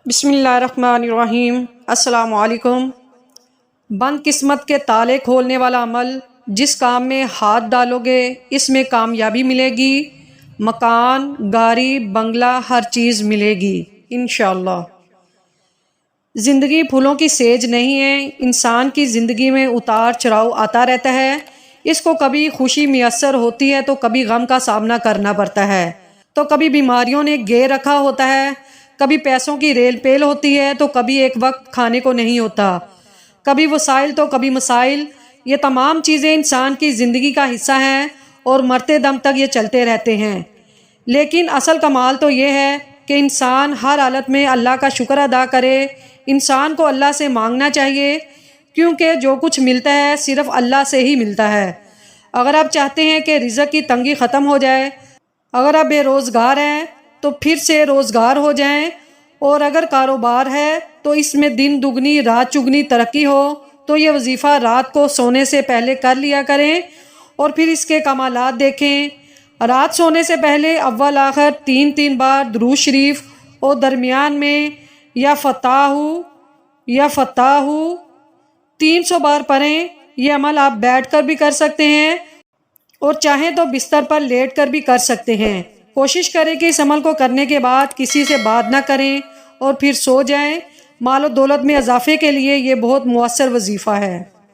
بسم اللہ الرحمن الرحیم۔ السلام علیکم۔ بند قسمت کے تالے کھولنے والا عمل، جس کام میں ہاتھ ڈالو گے اس میں کامیابی ملے گی، مکان، گاڑی، بنگلہ، ہر چیز ملے گی انشاءاللہ۔ زندگی پھولوں کی سیج نہیں ہے، انسان کی زندگی میں اتار چڑھاؤ آتا رہتا ہے۔ اس کو کبھی خوشی میسر ہوتی ہے تو کبھی غم کا سامنا کرنا پڑتا ہے، تو کبھی بیماریوں نے گھیر رکھا ہوتا ہے، کبھی پیسوں کی ریل پیل ہوتی ہے تو کبھی ایک وقت کھانے کو نہیں ہوتا، کبھی وسائل تو کبھی مسائل۔ یہ تمام چیزیں انسان کی زندگی کا حصہ ہیں اور مرتے دم تک یہ چلتے رہتے ہیں۔ لیکن اصل کمال تو یہ ہے کہ انسان ہر حالت میں اللہ کا شکر ادا کرے۔ انسان کو اللہ سے مانگنا چاہیے، کیونکہ جو کچھ ملتا ہے صرف اللہ سے ہی ملتا ہے۔ اگر آپ چاہتے ہیں کہ رزق کی تنگی ختم ہو جائے، اگر آپ بے روزگار ہیں تو پھر سے روزگار ہو جائیں، اور اگر کاروبار ہے تو اس میں دن دگنی رات چگنی ترقی ہو تو یہ وظیفہ رات کو سونے سے پہلے کر لیا کریں اور پھر اس کے کمالات دیکھیں۔ رات سونے سے پہلے اول آخر 3 بار درود شریف اور درمیان میں یا فتاح 300 بار پڑھیں۔ یہ عمل آپ بیٹھ کر بھی کر سکتے ہیں اور چاہیں تو بستر پر لیٹ کر بھی کر سکتے ہیں۔ کوشش کریں کہ اس عمل کو کرنے کے بعد کسی سے بات نہ کریں اور پھر سو جائیں۔ مال و دولت میں اضافے کے لیے یہ بہت مؤثر وظیفہ ہے۔